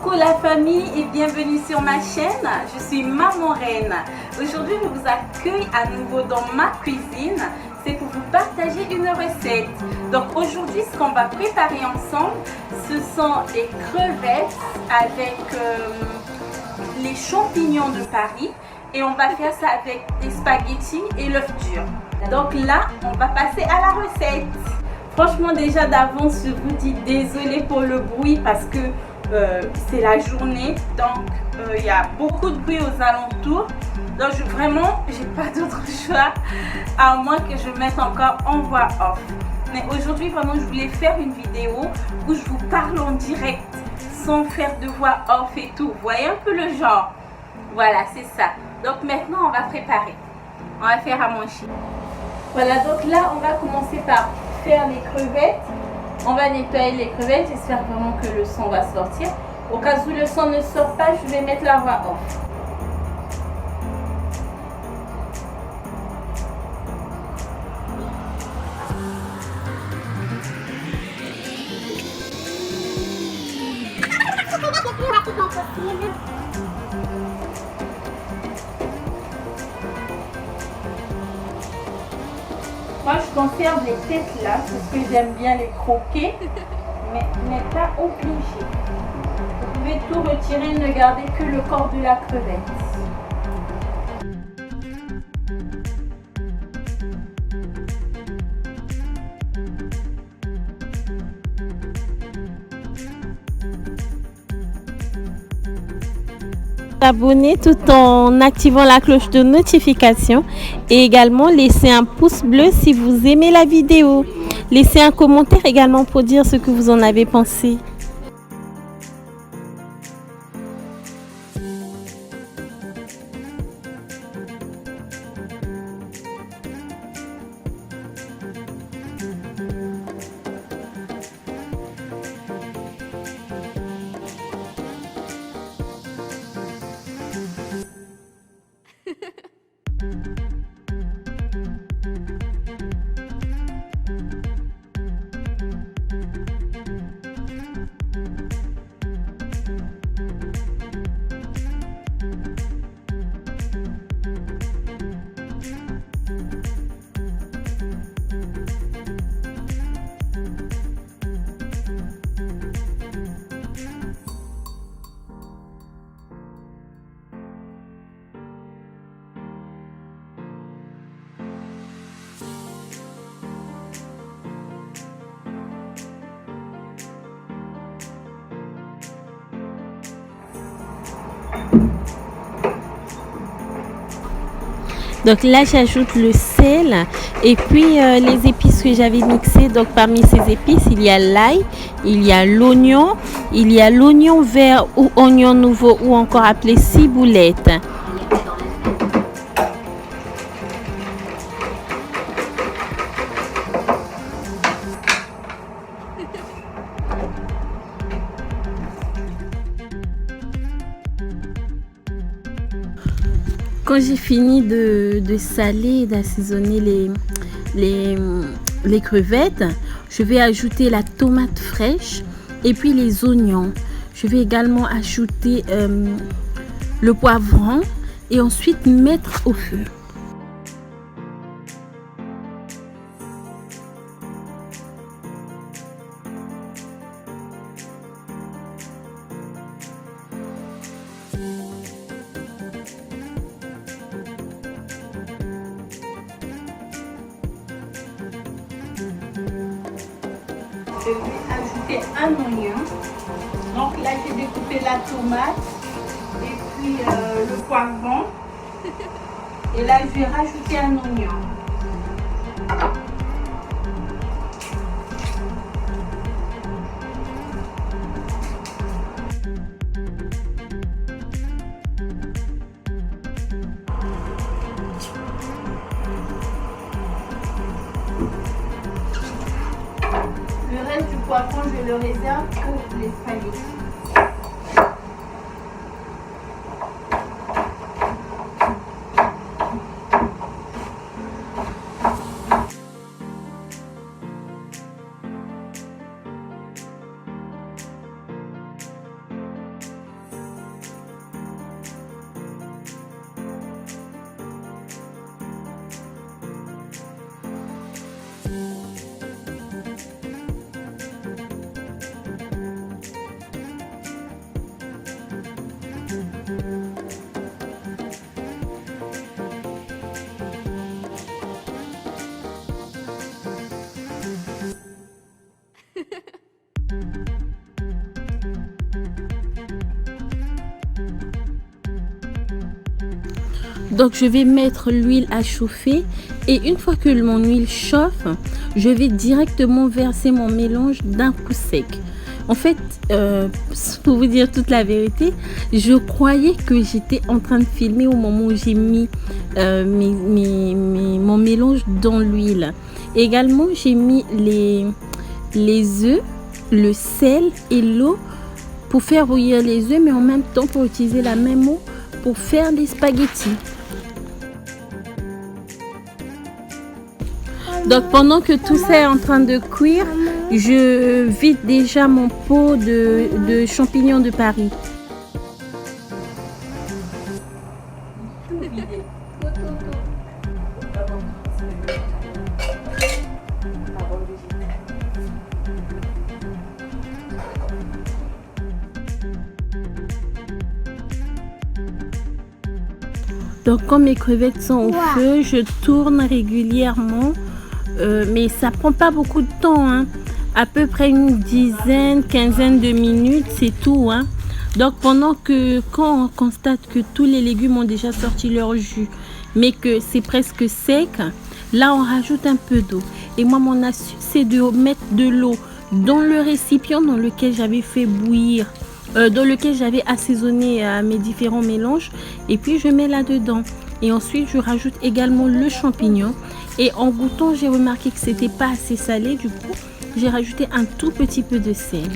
Coucou la famille et bienvenue sur ma chaîne, je suis Maman Reine. Aujourd'hui je vous accueille à nouveau dans ma cuisine, c'est pour vous partager une recette. Donc aujourd'hui ce qu'on va préparer ensemble, ce sont les crevettes avec les champignons de Paris et on va faire ça avec des spaghettis et l'œuf dur. Donc là on va passer à la recette. Franchement déjà d'avance je vous dis désolé pour le bruit parce que c'est la journée, donc il y a beaucoup de bruit aux alentours. Donc vraiment, j'ai pas d'autre choix à moins que je mette encore en voix off. Mais aujourd'hui, vraiment, je voulais faire une vidéo où je vous parle en direct, sans faire de voix off et tout. Vous voyez un peu le genre? Voilà, c'est ça. Donc maintenant, on va préparer. On va faire à manger. Voilà, donc là, on va commencer par faire les crevettes. On va nettoyer les crevettes, j'espère vraiment que le son va sortir. Au cas où le son ne sort pas, je vais mettre la voix off. Moi je conserve les têtes là parce que j'aime bien les croquer, mais vous n'êtes pas obligé. Vous pouvez tout retirer, ne gardez que le corps de la crevette. Abonner tout en activant la cloche de notification et également laisser un pouce bleu si vous aimez la vidéo. Laissez un commentaire également pour dire ce que vous en avez pensé. Donc là j'ajoute le sel et puis les épices que j'avais mixées. Donc parmi ces épices il y a l'ail, il y a l'oignon vert ou oignon nouveau ou encore appelé ciboulette. Quand j'ai fini de saler et d'assaisonner les crevettes, je vais ajouter la tomate fraîche et puis les oignons. Je vais également ajouter le poivron et ensuite mettre au feu. Je vais ajouter un oignon. Donc là j'ai découpé la tomate et puis le poivron. Et là je vais rajouter un oignon. Le reste du poivron, je le réserve pour les spaghettis. Donc je vais mettre l'huile à chauffer et une fois que mon huile chauffe, je vais directement verser mon mélange d'un coup sec. En fait, pour vous dire toute la vérité, je croyais que j'étais en train de filmer au moment où j'ai mis mon mélange dans l'huile. Également, j'ai mis les œufs, le sel et l'eau pour faire bouillir les œufs, mais en même temps pour utiliser la même eau pour faire les spaghettis. Donc pendant que tout ça est en train de cuire, je vide déjà mon pot de champignons de Paris. Donc quand mes crevettes sont au feu, je tourne régulièrement. Mais ça prend pas beaucoup de temps, hein. À peu près une dizaine, quinzaine de minutes, c'est tout, hein. Donc quand on constate que tous les légumes ont déjà sorti leur jus, mais que c'est presque sec, là on rajoute un peu d'eau. Et moi mon astuce c'est de mettre de l'eau dans le récipient dans lequel j'avais fait bouillir, dans lequel j'avais assaisonné mes différents mélanges, et puis je mets là-dedans. Et ensuite je rajoute également le champignon. Et en goûtant, j'ai remarqué que c'était pas assez salé. Du coup, j'ai rajouté un tout petit peu de sel.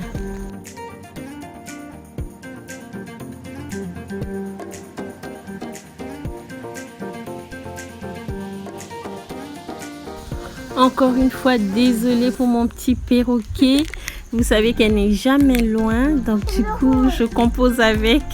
Encore une fois, désolée pour mon petit perroquet. Vous savez qu'elle n'est jamais loin. Donc du coup, je compose avec.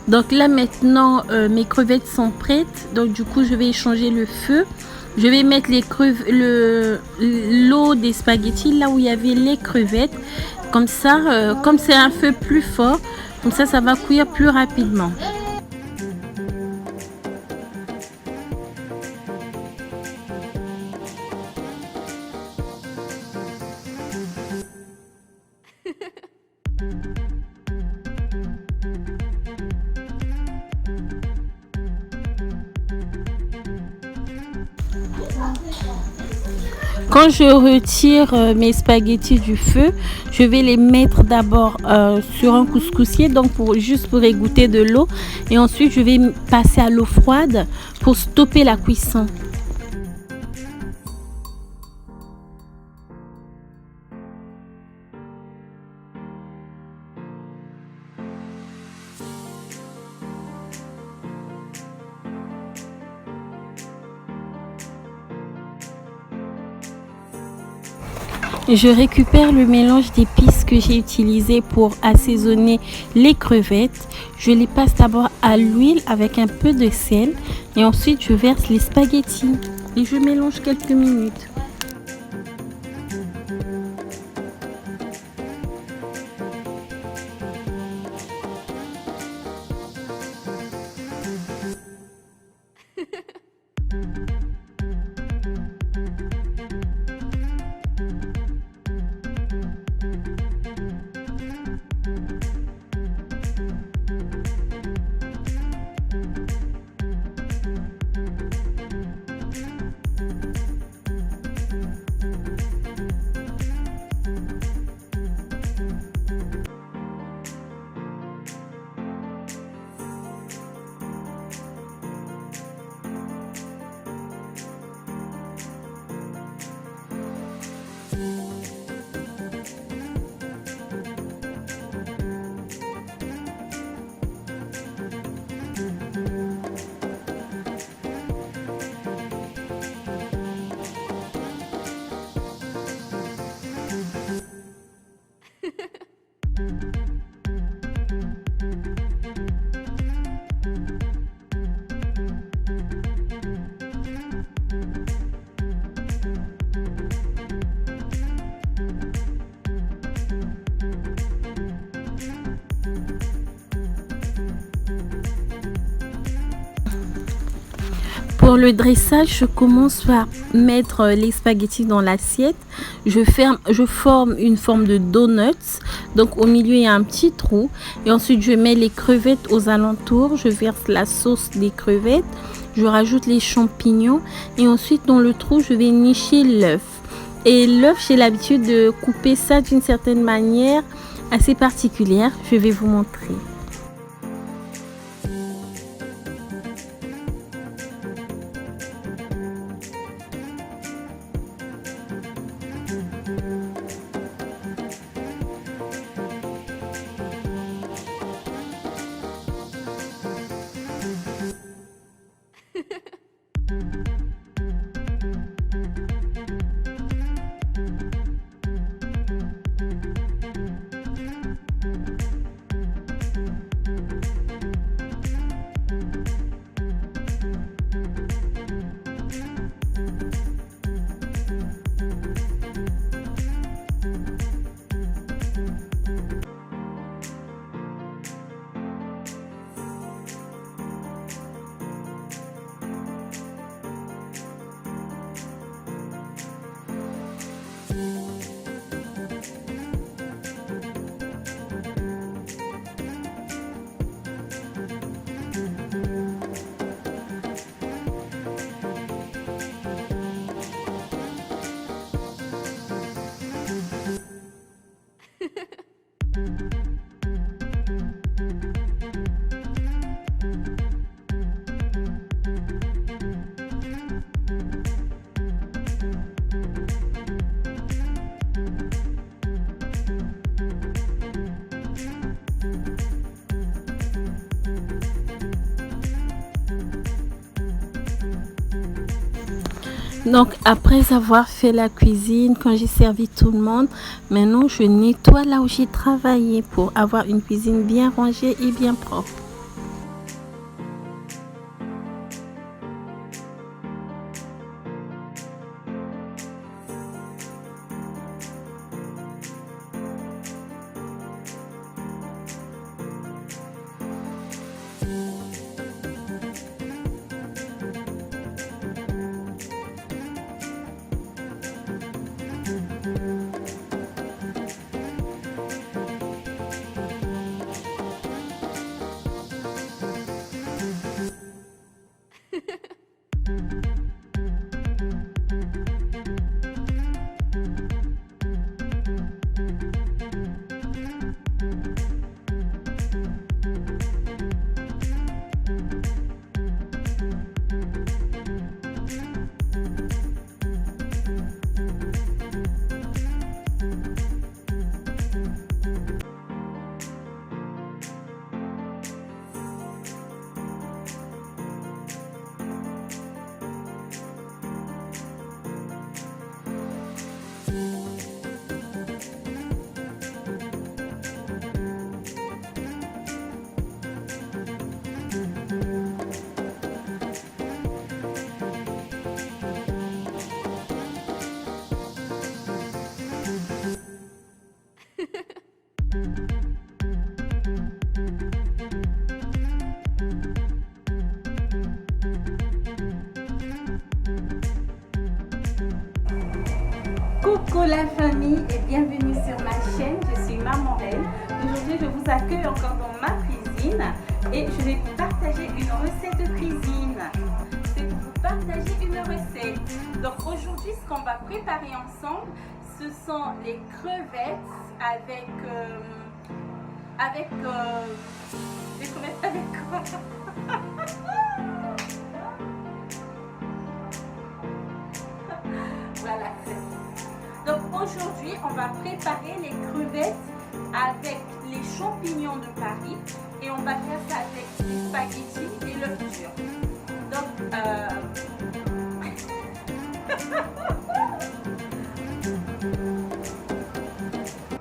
Donc là maintenant mes crevettes sont prêtes, donc du coup je vais changer le feu. Je vais mettre l'eau des spaghettis là où il y avait les crevettes. Comme ça, comme c'est un feu plus fort, comme ça va cuire plus rapidement. Quand je retire mes spaghettis du feu, je vais les mettre d'abord sur un couscoussier, donc juste pour égoutter de l'eau. Et ensuite, je vais passer à l'eau froide pour stopper la cuisson. Je récupère le mélange d'épices que j'ai utilisé pour assaisonner les crevettes. Je les passe d'abord à l'huile avec un peu de sel et ensuite je verse les spaghettis et je mélange quelques minutes. Pour le dressage, je commence par mettre les spaghettis dans l'assiette. Je forme une forme de donuts. Donc au milieu, il y a un petit trou. Et ensuite, je mets les crevettes aux alentours. Je verse la sauce des crevettes. Je rajoute les champignons. Et ensuite, dans le trou, je vais nicher l'œuf. Et l'œuf, j'ai l'habitude de couper ça d'une certaine manière assez particulière. Je vais vous montrer. Donc après avoir fait la cuisine, quand j'ai servi tout le monde, maintenant je nettoie là où j'ai travaillé pour avoir une cuisine bien rangée et bien propre. Coucou la famille et bienvenue sur ma chaîne, je suis Maman Reine. Aujourd'hui je vous accueille encore dans ma cuisine et je vais vous partager une recette de cuisine. C'est pour vous partager une recette. Donc aujourd'hui ce qu'on va préparer ensemble, ce sont les crevettes avec quoi? Voilà. Donc aujourd'hui, on va préparer les crevettes avec les champignons de Paris et on va faire ça avec les spaghettis et l'œuf dur. Donc